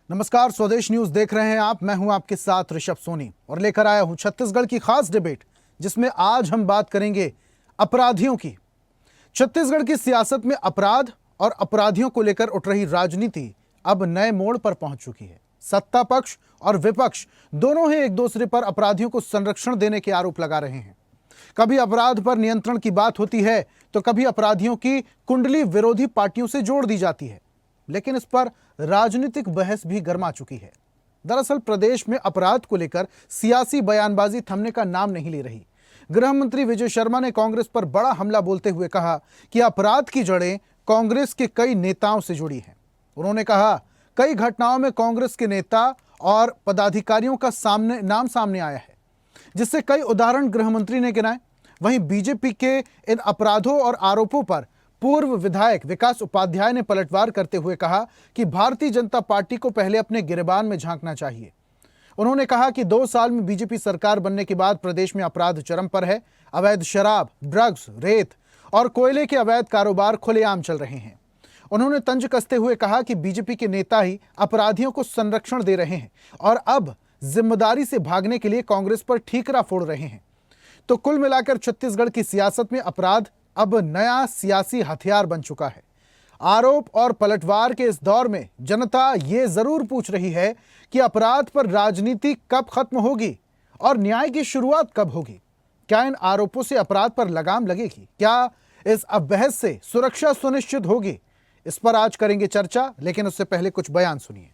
नमस्कार, स्वदेश न्यूज देख रहे हैं आप। मैं हूं आपके साथ ऋषभ सोनी और लेकर आया हूं छत्तीसगढ़ की खास डिबेट, जिसमें आज हम बात करेंगे अपराधियों की। छत्तीसगढ़ की सियासत में अपराध और अपराधियों को लेकर उठ रही राजनीति अब नए मोड़ पर पहुंच चुकी है। सत्ता पक्ष और विपक्ष दोनों ही एक दूसरे पर अपराधियों को संरक्षण देने के आरोप लगा रहे हैं। कभी अपराध पर नियंत्रण की बात होती है तो कभी अपराधियों की कुंडली विरोधी पार्टियों से जोड़ दी जाती है, लेकिन इस पर राजनीतिक बहस भी गर्मा चुकी है। दरअसल प्रदेश में अपराध को लेकर सियासी बयानबाजी थमने का नाम नहीं ले रही। गृह मंत्री विजय शर्मा ने कांग्रेस पर बड़ा हमला बोलते हुए कहा कि अपराध की जड़ें कांग्रेस के कई नेताओं से जुड़ी हैं। उन्होंने कहा, कई घटनाओं में कांग्रेस के नेता और पदाधिकारियों का नाम सामने आया है, जिससे कई उदाहरण गृह मंत्री ने गिनाए। वहीं बीजेपी के इन अपराधों और आरोपों पर पूर्व विधायक विकास उपाध्याय ने पलटवार करते हुए कहा कि भारतीय जनता पार्टी को पहले अपने गिरेबान में झांकना चाहिए। उन्होंने कहा कि 2 साल में बीजेपी सरकार बनने के बाद प्रदेश में अपराध चरम पर है। अवैध शराब, ड्रग्स, रेत और कोयले के अवैध कारोबार खुलेआम चल रहे हैं। उन्होंने तंज कसते हुए कहा कि बीजेपी के नेता ही अपराधियों को संरक्षण दे रहे हैं और अब जिम्मेदारी से भागने के लिए कांग्रेस पर ठीकरा फोड़ रहे हैं। तो कुल मिलाकर छत्तीसगढ़ की सियासत में अपराध अब नया सियासी हथियार बन चुका है। आरोप और पलटवार के इस दौर में जनता ये जरूर पूछ रही है कि अपराध पर राजनीति कब खत्म होगी और न्याय की शुरुआत कब होगी। क्या इन आरोपों से अपराध पर लगाम लगेगी? क्या इस बहस से सुरक्षा सुनिश्चित होगी? इस पर आज करेंगे चर्चा, लेकिन उससे पहले कुछ बयान सुनिए।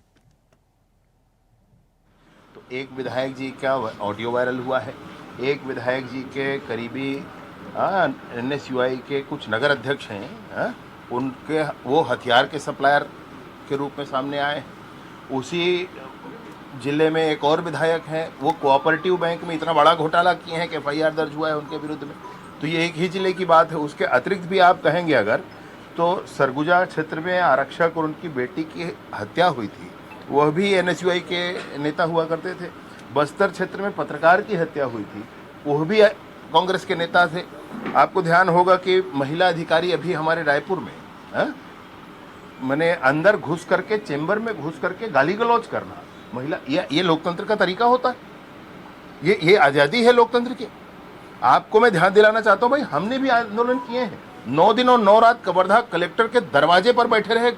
तो एक विधायक जी का ऑडियो वायरल हुआ है। एक विधायक जी के करीबी NSUI के कुछ नगर अध्यक्ष हैं, उनके वो हथियार के सप्लायर के रूप में सामने आए। उसी जिले में एक और विधायक हैं, वो कोऑपरेटिव बैंक में इतना बड़ा घोटाला किए हैं कि FIR दर्ज हुआ है उनके विरुद्ध में। तो ये एक ही जिले की बात है। उसके अतिरिक्त भी आप कहेंगे अगर, तो सरगुजा क्षेत्र में आरक्षक और उनकी बेटी की हत्या हुई थी, वह भी NSUI के नेता हुआ करते थे। बस्तर क्षेत्र में पत्रकार की हत्या हुई थी, वह भी कांग्रेस के नेता थे। आपको ध्यान होगा कि महिला अधिकारी अभी हमारे रायपुर में मैंने अंदर घुस करके, चेंबर में घुस करके गाली गलौज करना, महिला, ये लोकतंत्र का तरीका होता है? ये आज़ादी है लोकतंत्र की? आपको मैं ध्यान दिलाना चाहता हूं भाई, हमने भी आंदोलन किए हैं। 9 दिन और 9 रात कवर्धा कलेक्टर के दरवाजे पर बैठे रहे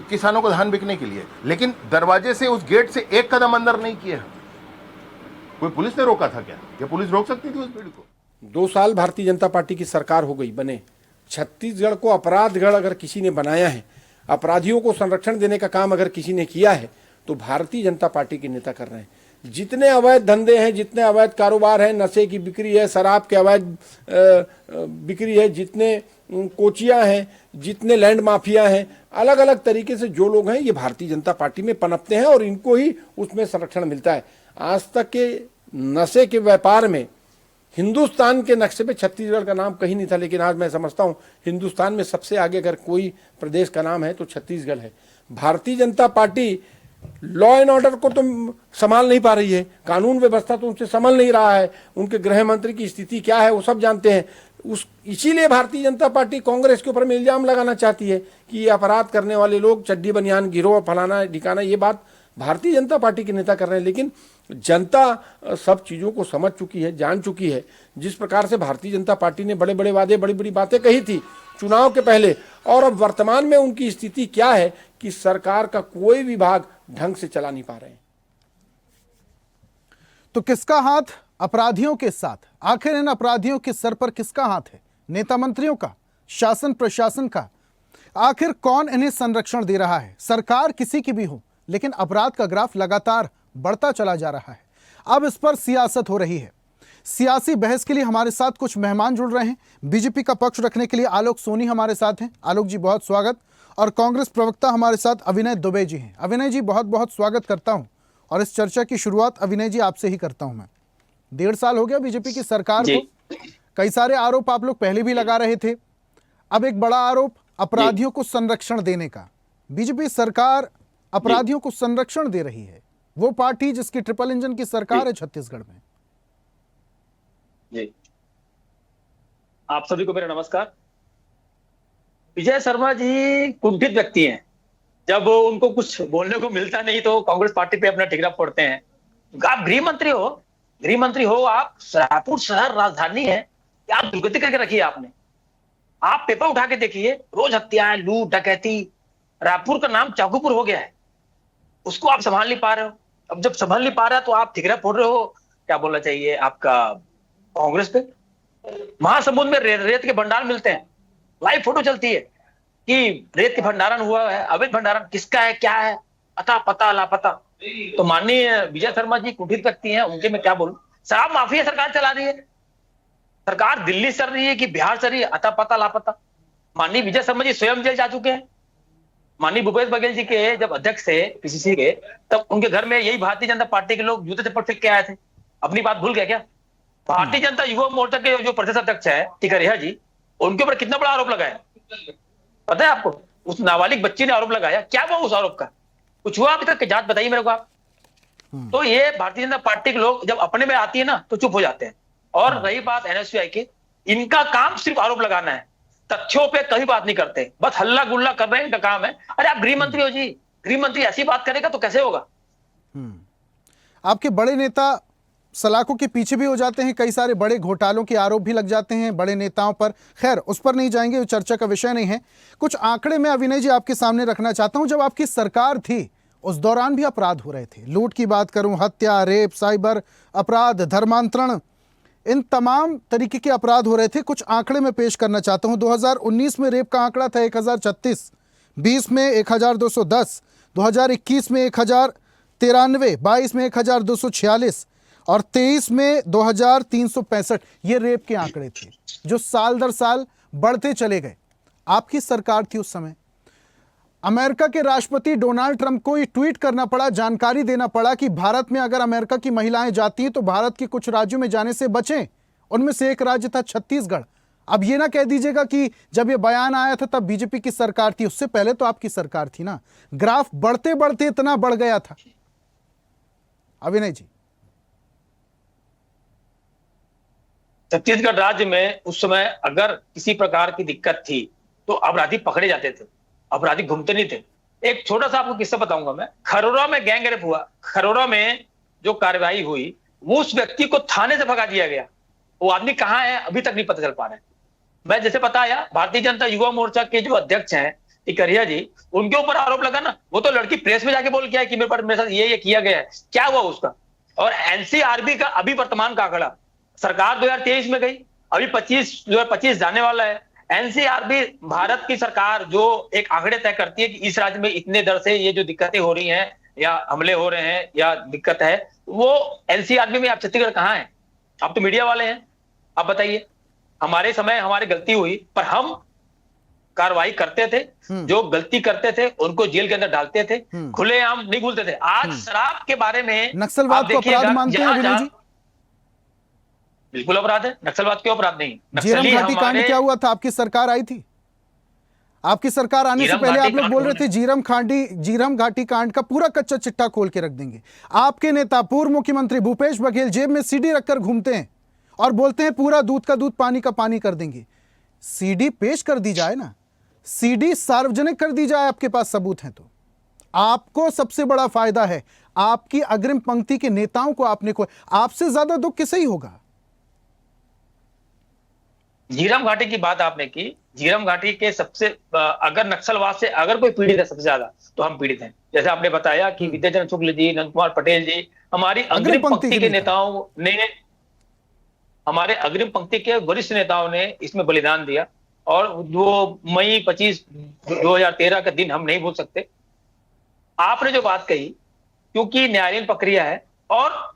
किसानों को धान बिकने के लिए, लेकिन दरवाजे से, उस गेट से एक कदम अंदर नहीं किए हम। कोई पुलिस ने रोका था क्या पुलिस रोक सकती थी उस भीड़ को? 2 साल भारतीय जनता पार्टी की सरकार हो गई बने। छत्तीसगढ़ को अपराधगढ़ अगर किसी ने बनाया है, अपराधियों को संरक्षण देने का काम अगर किसी ने किया है, तो भारतीय जनता पार्टी के नेता कर रहे हैं। जितने अवैध धंधे हैं, जितने अवैध कारोबार हैं, नशे की बिक्री है, शराब के अवैध बिक्री है, जितने कोचियां हैं, जितने लैंड माफिया हैं, अलग अलग तरीके से जो लोग हैं, ये भारतीय जनता पार्टी में पनपते हैं और इनको ही उसमें संरक्षण मिलता है। आज तक के नशे के व्यापार में हिंदुस्तान के नक्शे पे छत्तीसगढ़ का नाम कहीं नहीं था, लेकिन आज मैं समझता हूं हिंदुस्तान में सबसे आगे अगर कोई प्रदेश का नाम है तो छत्तीसगढ़ है। Bharatiya Janata party law and order को तो संभाल नहीं पा रही है, कानून व्यवस्था तो उनसे संभल नहीं रहा है। उनके गृह मंत्री की स्थिति क्या है वो सब जानते हैं। इसीलिए भारतीय जनता पार्टी कांग्रेस के ऊपर में इल्जाम लगाना चाहती है कि ये अपराध करने वाले लोग चड्डी बनियान गिरोह, फलाना ढिकाना, ये बात भारतीय जनता पार्टी के नेता कर रहे हैं। लेकिन जनता सब चीज़ों को समझ चुकी है, जान चुकी है। जिस प्रकार से भारतीय जनता पार्टी ने बड़े बड़े वादे, बड़ी बड़ी बातें कही थी चुनाव के पहले, और अब वर्तमान में उनकी स्थिति क्या है कि सरकार का कोई विभाग ढंग से चला नहीं पा रहे हैं। तो किसका हाथ अपराधियों के साथ? आखिर इन अपराधियों के सर पर किसका हाथ है? नेता मंत्रियों का, शासन प्रशासन का? आखिर कौन इन्हें संरक्षण दे रहा है? सरकार किसी की भी हो, लेकिन अपराध का ग्राफ लगातार बढ़ता चला जा रहा है। अब इस पर सियासत हो रही है। सियासी बहस के लिए हमारे साथ कुछ मेहमान जुड़ रहे हैं। बीजेपी का पक्ष रखने के लिए आलोक सोनी हमारे साथ हैं। आलोक जी, बहुत स्वागत। और कांग्रेस प्रवक्ता हमारे साथ अविनय दुबे जी हैं। अविनय जी, बहुत बहुत स्वागत करता हूं। और इस चर्चा की शुरुआत अविनय जी आपसे ही करता हूं मैं। 1.5 साल हो गया बीजेपी की सरकार को। कई सारे आरोप आप लोग पहले भी लगा रहे थे। अब एक बड़ा आरोप अपराधियों को संरक्षण देने का। बीजेपी सरकार अपराधियों को संरक्षण दे रही है, वो पार्टी जिसकी ट्रिपल इंजन की सरकार है छत्तीसगढ़ में। जी, आप सभी को मेरा नमस्कार। विजय शर्मा जी कुंठित व्यक्ति हैं। जब उनको कुछ बोलने को मिलता नहीं तो कांग्रेस पार्टी पे अपना ठिकरा फोड़ते हैं। आप गृह मंत्री हो आप, रायपुर शहर राजधानी है, क्या दुर्गति करके रखी है आपने। आप पेपर उठा के देखिए, रोज हत्याएं, लूट डकैती, रायपुर का नाम चाकूपुर हो गया है। उसको आप संभाल नहीं पा रहे हो। अब जब संभाल नहीं पा रहा तो आप ठिकरा फोड़ रहे हो, क्या बोलना चाहिए आपका, कांग्रेस पे। महासमुंद में रेत के भंडार मिलते हैं, लाइव फोटो चलती है कि रेत के भंडारण हुआ है, अवैध भंडारण किसका है, क्या है, अता पता लापता। तो माननीय विजय शर्मा जी कुंठित व्यक्ति हैं, उनके मैं क्या बोलूं। शराब माफिया सरकार चला रही है, सरकार दिल्ली से चल रही है कि बिहार से रही है, अता पता लापता। माननीय विजय शर्मा जी स्वयं जेल जा चुके हैं। माननीय भूपेश बघेल जी के जब अध्यक्ष थे पीसीसी के, तब उनके घर में यही भारतीय जनता पार्टी के लोग जूते चप्पल फेंक के आए थे। अपनी बात भूल गए क्या। भारतीय जनता युवा मोर्चा के जो प्रदेश अध्यक्ष है टिकरिया जी, उनके ऊपर कितना बड़ा आरोप लगाया पता है आपको। उस नाबालिग बच्ची ने आरोप लगाया, क्या हुआ उस आरोप का, कुछ हुआ अभी तक, जांच बताइए मेरे को आप। तो ये भारतीय जनता पार्टी के लोग जब अपने में आती है ना तो चुप हो जाते हैं। और रही बात एनएसयूआई की, इनका काम सिर्फ आरोप लगाना है, तथ्यों पे कभी बात नहीं करते, बस हल्ला गुल्ला कर रहे हैं, इनका काम है। अरे आप गृह मंत्री हो जी, गृह मंत्री ऐसी बात करेगा तो कैसे होगा। आपके बड़े नेता सलाखों के पीछे भी हो जाते हैं, कई सारे बड़े घोटालों के आरोप भी लग जाते हैं बड़े नेताओं पर। खैर उस पर नहीं जाएंगे, वो चर्चा का विषय नहीं है। कुछ आंकड़े मैं अविनय जी आपके सामने रखना चाहता हूं। जब आपकी सरकार थी उस दौरान भी अपराध हो रहे थे, लूट की बात करूं, हत्या, रेप, साइबर अपराध, धर्मांतरण, इन तमाम तरीके के अपराध हो रहे थे। कुछ आंकड़े मैं पेश करना चाहता हूं। 2019 में रेप का आंकड़ा था 1036, 20 में 1210, 2021 में 1093, 22 में 1246 और 23 में 2365। ये रेप के आंकड़े थे जो साल दर साल बढ़ते चले गए। आपकी सरकार थी उस समय। अमेरिका के राष्ट्रपति डोनाल्ड ट्रंप को ये ट्वीट करना पड़ा, जानकारी देना पड़ा कि भारत में अगर अमेरिका की महिलाएं जाती हैं तो भारत के कुछ राज्यों में जाने से बचें। उनमें से एक राज्य था छत्तीसगढ़। अब ये ना कह दीजिएगा कि जब ये बयान आया था तब बीजेपी की सरकार थी, उससे पहले तो आपकी सरकार थी ना। ग्राफ बढ़ते बढ़ते इतना बढ़ गया था। अविनय जी, छत्तीसगढ़ राज्य में उस समय अगर किसी प्रकार की दिक्कत थी तो अपराधी पकड़े जाते थे, अपराधी घूमते नहीं थे। एक छोटा सा आपको किस्सा बताऊंगा मैं। खरोरा में गैंग रेप हुआ, खरोरा में जो कार्रवाई हुई, वो उस व्यक्ति को थाने से भगा दिया गया। वो आदमी कहाँ है अभी तक नहीं पता चल पा रहा है। मैं जैसे बताया, भारतीय जनता युवा मोर्चा के जो अध्यक्ष हैं टिकरिया जी, उनके ऊपर आरोप लगा ना, वो तो लड़की प्रेस में जाके बोल के कि मेरे साथ ये किया गया है, क्या हुआ उसका। और एनसीआरबी का अभी वर्तमान का आंकड़ा, सरकार 2023 में गई, अभी 2025 जाने वाला है। एनसीआरबी भारत की सरकार जो एक आंकड़े तय करती है कि इस राज्य में इतने दर से ये जो दिक्कतें हो रही हैं या हमले हो रहे हैं या दिक्कत है, वो एनसीआरबी में। आप छत्तीसगढ़ कहाँ है, आप तो मीडिया वाले हैं, आप बताइए। हमारे समय हमारी गलती हुई पर हम कार्रवाई करते थे, जो गलती करते थे उनको जेल के अंदर डालते थे, खुलेआम नहीं भूलते थे। आज शराब के बारे में नक्सलवाद को अपराध मानते हैं अविनय जी? बिल्कुल अपराध है, नक्सलवाद क्यों अपराध नहीं। झीरम घाटी कांड क्या हुआ था, आपकी सरकार आई थी? आपकी सरकार आने से पहले आप लोग बोल रहे थे झीरम घाटी कांड का पूरा कच्चा चिट्ठा खोल के रख देंगे। आपके नेता पूर्व मुख्यमंत्री भूपेश बघेल जेब में सीडी रखकर घूमते हैं और बोलते हैं पूरा दूध का दूध पानी का पानी कर देंगे। सीडी पेश कर दी जाए ना, सीडी सार्वजनिक कर दी जाए, आपके पास सबूत हैं तो आपको सबसे बड़ा फायदा है। आपकी अग्रिम पंक्ति के नेताओं को आपसे ज्यादा दुख किसे ही होगा। झीरम घाटी की बात आपने की, झीरम घाटी के सबसे अगर नक्सलवाद से अगर कोई पीड़ित है सबसे ज्यादा तो हम पीड़ित हैं। जैसे आपने बताया कि विद्याचरण शुक्ल जी, नंद कुमार पटेल जी, हमारी अग्रिम पंक्ति के नेताओं ने, हमारे अग्रिम पंक्ति के वरिष्ठ नेताओं ने इसमें बलिदान दिया। और वो मई 25 2013 का दिन हम नहीं भूल सकते। आपने जो बात कही, क्योंकि न्यायालयीन प्रक्रिया है और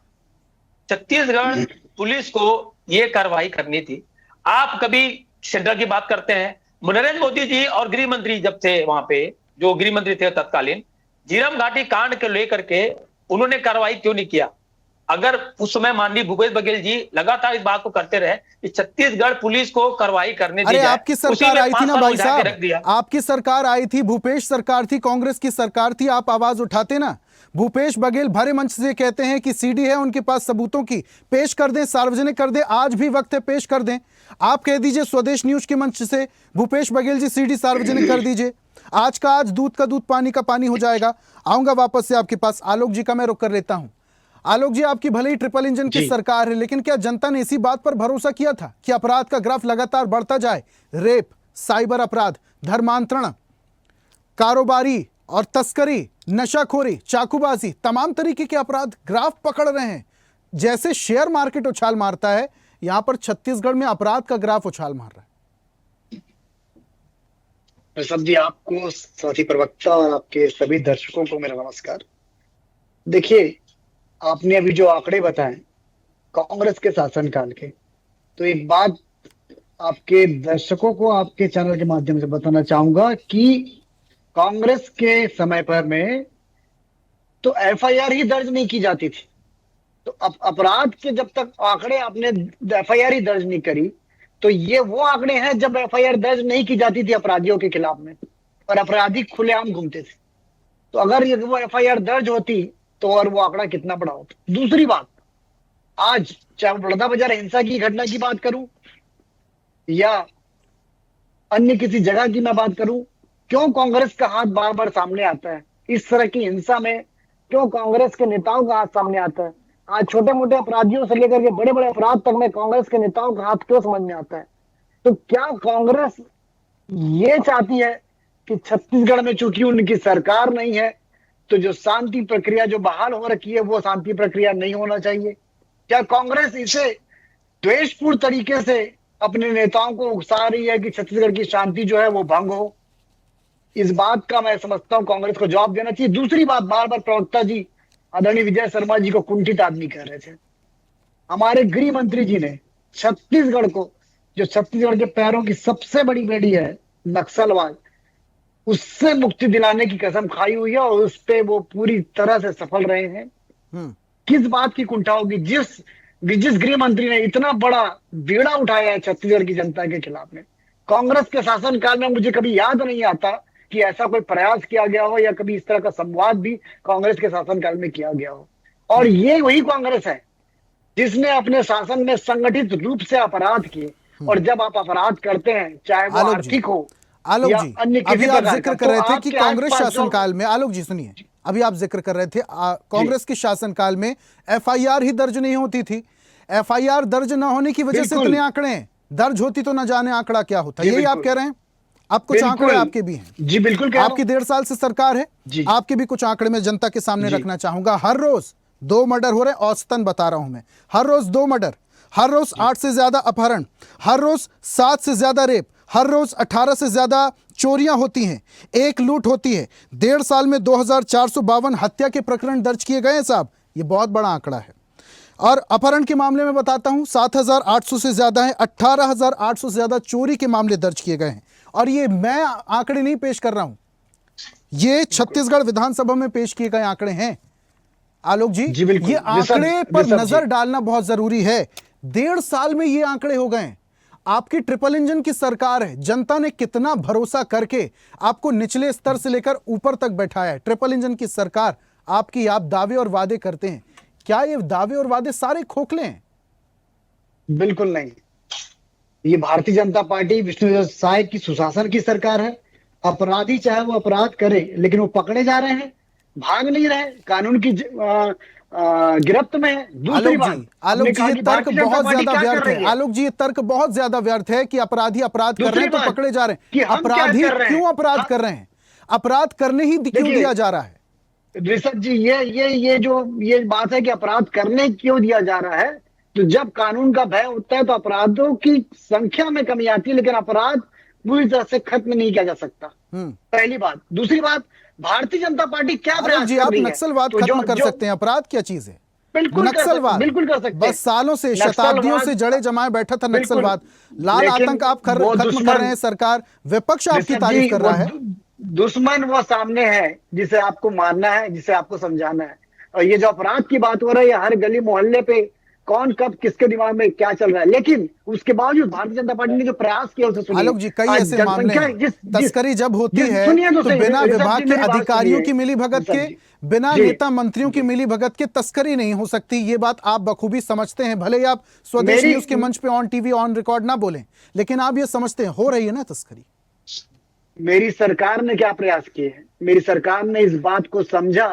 छत्तीसगढ़ पुलिस को ये कार्रवाई करनी थी। आप कभी सेंट्रल की बात करते हैं, नरेंद्र मोदी जी और गृह मंत्री जब थे वहां पे, जो गृह मंत्री थे तत्कालीन, झीरम घाटी कांड के लेकर के उन्होंने कार्रवाई क्यों नहीं किया। अगर उस समय माननीय भूपेश बघेल जी लगातार इस बात को करते रहे कि छत्तीसगढ़ पुलिस को कार्रवाई करने दी जाए। आपकी सरकार आई थी ना भाई साहब, आपकी सरकार आई थी, भूपेश सरकार थी, कांग्रेस की सरकार थी, आप आवाज उठाते ना। भूपेश बघेल भरे मंच से कहते हैं कि सीडी है उनके पास सबूतों की, पेश कर दें, सार्वजनिक कर दें, आज भी वक्त है, पेश कर दें। आप कह दीजिए स्वदेश न्यूज के मंच से भूपेश बघेल जी सीडी सार्वजनिक कर दीजिए। आज का आज, दूध का दूध, पानी का पानी हो जाएगा। आऊंगा वापस से आपके पास। आलोक जी का मैं रुख कर लेता हूं। आलोक जी, आपकी भले ही ट्रिपल इंजन की सरकार है, लेकिन क्या जनता ने इसी बात पर भरोसा किया था कि अपराध का ग्राफ लगातार बढ़ता जाए? रेप, साइबर अपराध, धर्मांतरण, कारोबारी और तस्करी, नशाखोरी, चाकूबाजी, तमाम तरीके के अपराध ग्राफ पकड़ रहे हैं। जैसे शेयर मार्केट उछाल मारता है, यहां पर छत्तीसगढ़ में अपराध का ग्राफ उछाल मार रहा है। ऋषभ जी, आपको, साथी प्रवक्ता और आपके सभी दर्शकों को मेरा नमस्कार। देखिए, आपने अभी जो आंकड़े बताए कांग्रेस के शासनकाल के, तो एक बात आपके दर्शकों को आपके चैनल के माध्यम से बताना चाहूंगा कि कांग्रेस के समय पर में तो एफआईआर ही दर्ज नहीं की जाती थी। तो अपराध के जब तक आंकड़े आपने एफआईआर ही दर्ज नहीं करी, तो ये वो आंकड़े हैं जब एफआईआर दर्ज नहीं की जाती थी अपराधियों के खिलाफ में, और अपराधी खुलेआम घूमते थे। तो अगर ये वो एफआईआर दर्ज होती तो और वो आंकड़ा कितना बड़ा होता। दूसरी बात, आज चाहे बलौदाबाजार हिंसा की घटना की बात करूं या अन्य किसी जगह की मैं बात करूं, क्यों कांग्रेस का हाथ बार बार सामने आता है? इस तरह की हिंसा में क्यों कांग्रेस के नेताओं का हाथ सामने आता है? आज छोटे मोटे अपराधियों से लेकर के बड़े बड़े अपराध तक में कांग्रेस के नेताओं का हाथ क्यों समझ में आता है? तो क्या कांग्रेस ये चाहती है कि छत्तीसगढ़ में चूंकि उनकी सरकार नहीं है, तो जो शांति प्रक्रिया जो बहाल हो रखी है वो शांति प्रक्रिया नहीं होना चाहिए? क्या कांग्रेस इसे द्वेषपूर्ण तरीके से अपने नेताओं को उकसा रही है कि छत्तीसगढ़ की शांति जो है वो भंग हो? इस बात का मैं समझता हूं कांग्रेस को जवाब देना चाहिए। दूसरी बात, बार बार प्रवक्ता जी आदरणीय विजय शर्मा जी को कुंठित आदमी कह रहे थे। हमारे गृह मंत्री जी ने छत्तीसगढ़ को, जो छत्तीसगढ़ के पैरों की सबसे बड़ी बेड़ी है नक्सलवाद, उससे मुक्ति दिलाने की कसम खाई हुई है और उस पे वो पूरी तरह से सफल रहे हैं। किस बात की कुंठा होगी? जिस गृह मंत्री ने इतना बड़ा बीड़ा उठाया है छत्तीसगढ़ की जनता के खिलाफ में, कांग्रेस के शासनकाल में मुझे कभी याद नहीं आता कि ऐसा कोई प्रयास किया गया हो या कभी इस तरह का संवाद भी कांग्रेस के शासनकाल में किया गया हो। और ये वही कांग्रेस है जिसने अपने शासन में संगठित रूप से अपराध किए। और जब आप अपराध करते हैं, चाहे वो आर्थिक हो, आलोक जी, अभी आप जिक्र कर रहे थे कि कांग्रेस शासनकाल में, आलोक जी सुनिए, अभी आप जिक्र कर रहे थे कांग्रेस के शासनकाल में एफआईआर ही दर्ज नहीं होती थी। एफआईआर दर्ज न होने की वजह से इतने आंकड़े, दर्ज होती तो न जाने आंकड़ा क्या होता। यही आप कह रहे हैं? आप कुछ आंकड़े आपके भी हैं। जी बिल्कुल, आपकी 1.5 साल से सरकार है, आपके भी कुछ आंकड़े में जनता के सामने रखना चाहूंगा। हर रोज 2 मर्डर हो रहे हैं, औसतन बता रहा हूं मैं। हर रोज 2 मर्डर, हर रोज 8 से ज्यादा अपहरण, हर रोज 7 से ज्यादा रेप, हर रोज 18 से ज्यादा चोरियां होती हैं, 1 लूट होती है। 1.5 साल में 2452 हत्या के प्रकरण दर्ज किए गए हैं साहब, ये बहुत बड़ा आंकड़ा है। और अपहरण के मामले में बताता हूं 7800 से ज्यादा है, 18800 से ज्यादा चोरी के मामले दर्ज किए गए हैं। और ये मैं आंकड़े नहीं पेश कर रहा हूं, ये छत्तीसगढ़ विधानसभा में पेश किए गए आंकड़े हैं। आलोक जी, ये आंकड़े पर नजर डालना बहुत जरूरी है। 1.5 साल में ये आंकड़े हो गए। आपकी ट्रिपल इंजन की सरकार है, जनता ने कितना भरोसा करके आपको निचले स्तर से लेकर ऊपर तक बैठाया है। ट्रिपल इंजन की सरकार आपकी, आप दावे और वादे करते हैं, क्या ये दावे और वादे सारे खोखले हैं? बिल्कुल नहीं। ये भारतीय जनता पार्टी विष्णुदेव साय की सुशासन की सरकार है। अपराधी चाहे वो अपराध करे, लेकिन वो पकड़े जा रहे हैं, भाग नहीं रहे, कानून की गिरफ्त में है। दूसरी बात, आलोक जी, ये तर्क बहुत ज्यादा व्यर्थ है। आलोक जी, ये तर्क बहुत ज्यादा व्यर्थ है कि अपराधी अपराध कर रहे हैं तो पकड़े जा रहे हैं। अपराधी क्यों अपराध कर रहे हैं? अपराध करने ही क्यों दिया जा रहा है? ऋषभ जी, ये बात है कि अपराध करने क्यों दिया जा रहा है, तो जब कानून का भय होता है तो अपराधों की संख्या में कमी आती है, लेकिन अपराध पूरी तरह से खत्म नहीं किया जा सकता। पहली बात। दूसरी बात, भारतीय जनता पार्टी क्या प्रयास जी, कर आप रही है? नक्सलवाद खत्म कर सकते हैं, अपराध क्या चीज है? बिल्कुल नक्सलवाद बिल्कुल कर सकते हैं। बस सालों से, शताब्दियों से जड़े जमाए बैठा था नक्सलवाद। लाल आतंक आप खत्म कर रहे हैं, सरकार, विपक्ष आपकी तारीफ कर रहा है। दुश्मन वो सामने है जिसे आपको मारना है, जिसे आपको समझाना है। और ये जो अपराध की बात हो रही है, हर गली मोहल्ले पे कौन कब किसके दिमाग में क्या चल रहा है, लेकिन उसके बावजूद भारतीय जनता पार्टी ने जो प्रयास किया उसे सुनिए। आलोक जी, कई ऐसे मामले हैं, तस्करी जब होती है तो बिना विभाग के अधिकारियों की मिलीभगत के, बिना नेता मंत्रियों की मिलीभगत के तस्करी नहीं हो सकती। ये बात आप बखूबी समझते हैं, भले ही आप स्वदेश न्यूज के मंच पे ऑन टीवी ऑन रिकॉर्ड ना बोलें, लेकिन आप ये समझते हैं हो रही है ना तस्करी। मेरी सरकार ने क्या प्रयास किए हैं? मेरी सरकार ने इस बात को समझा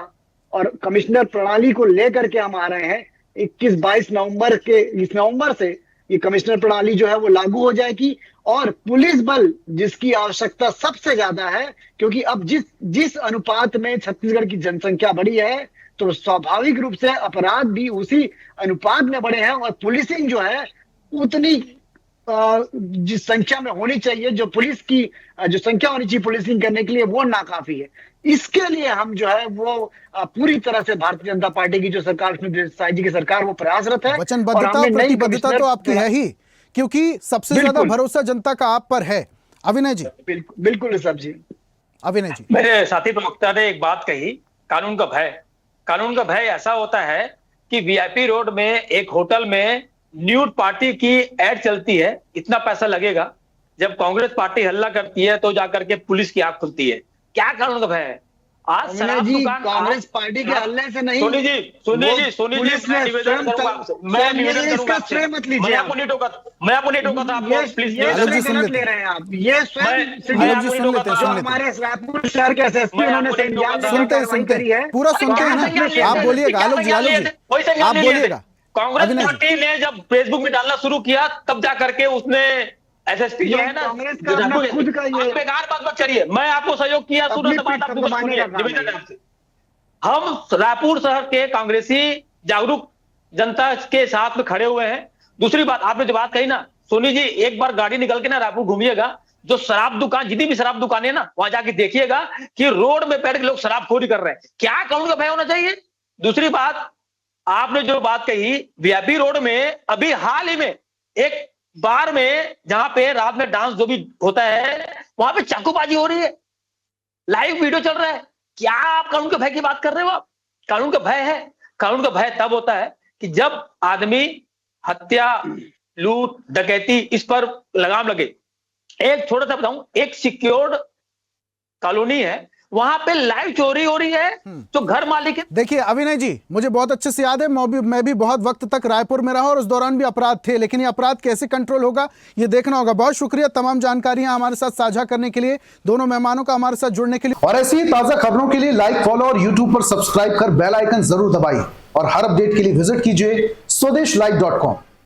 और कमिश्नर प्रणाली को लेकर के हम आ रहे हैं। 21-22 नवंबर से ये कमिश्नर प्रणाली जो है वो लागू हो जाएगी और पुलिस बल जिसकी आवश्यकता सबसे ज्यादा है, क्योंकि अब जिस अनुपात में छत्तीसगढ़ की जनसंख्या बढ़ी है तो स्वाभाविक रूप से अपराध भी उसी अनुपात में बढ़े हैं और पुलिसिंग जो है उतनी जिस संख्या में होनी चाहिए, जो पुलिस की जो संख्या होनी चाहिए पुलिसिंग करने के लिए, वो नाकाफी है। इसके लिए हम जो है वो पूरी तरह से भारतीय जनता पार्टी की जो सरकार साई जी की सरकार वो प्रयासरत है। वचनबद्धता और प्रतिबद्धता तो आपकी है ही, क्योंकि सबसे ज्यादा भरोसा जनता का आप पर है। अविनय जी। बिल्कुल ऋषभ जी। अविनय जी, मेरे साथी प्रवक्ता ने एक बात कही, कानून का भय। कानून का भय ऐसा होता है कि वीआईपी रोड में एक होटल में न्यूड पार्टी की एड चलती है, इतना पैसा लगेगा। जब कांग्रेस पार्टी हल्ला करती है तो जाकर के पुलिस की आंख खुलती है। क्या कानून का भय है? आज शराब दुकान कांग्रेस पार्टी के हल्ले से नहीं। सोनी जी, मैं निवेदन करूंगा आपसे, मैं निवेदन करूंगा आपसे, मैं आपको नहीं टोका था, आप प्लीज ले रहे हैं आप। ये स्वयं हमारे रायपुर शहर के एसएसपी उन्होंने सुनते पूरा सुनते हैं ना, आप बोलिएगा। आलोक जी आप बोलिएगा। कांग्रेस पार्टी ने जब फेसबुक में डालना शुरू किया तब जाकर के उसने एसएसपी जो है ना, खुद का ये बेकार बात मत करिए। मैं आपको सहयोग किया, हम रायपुर शहर के कांग्रेसी जागरूक जनता के साथ में खड़े हुए हैं। दूसरी बात, आपने जो बात कही ना सोनी जी, एक बार गाड़ी निकल के ना रायपुर घूमिएगा, जो शराब दुकान, जितनी भी शराब दुकानें ना, वहां जाके देखिएगा कि रोड में बैठ के लोग शराबखोरी कर रहे हैं। क्या कानून का भय होना चाहिए? दूसरी बात, आपने जो बात कही, वीआईपी रोड में अभी हाल ही में एक बार में जहां पे रात में डांस जो भी होता है वहां पे चाकूबाजी हो रही है, लाइव वीडियो चल रहा है। क्या आप कानून के भय की बात कर रहे हो? आप कानून का भय है। कानून का भय तब होता है कि जब आदमी हत्या, लूट, डकैती इस पर लगाम लगे। एक छोटा सा बताऊं, एक सिक्योर्ड कॉलोनी है, वहां पे लाइव चोरी हो रही है, तो घर मालिक है। देखिए अविनय जी, मुझे बहुत अच्छे से याद है, मैं भी बहुत वक्त तक रायपुर में रहा और उस दौरान भी अपराध थे, लेकिन ये अपराध कैसे कंट्रोल होगा ये देखना होगा। बहुत शुक्रिया तमाम जानकारियां हमारे साथ साझा करने के लिए, दोनों मेहमानों का हमारे साथ जुड़ने के लिए। और ऐसी ही ताजा खबरों के लिए लाइक, फॉलो और यूट्यूब पर सब्सक्राइब कर बेल आइकन जरूर दबाइए और हर अपडेट के लिए विजिट कीजिए स्वदेशलाइव.com।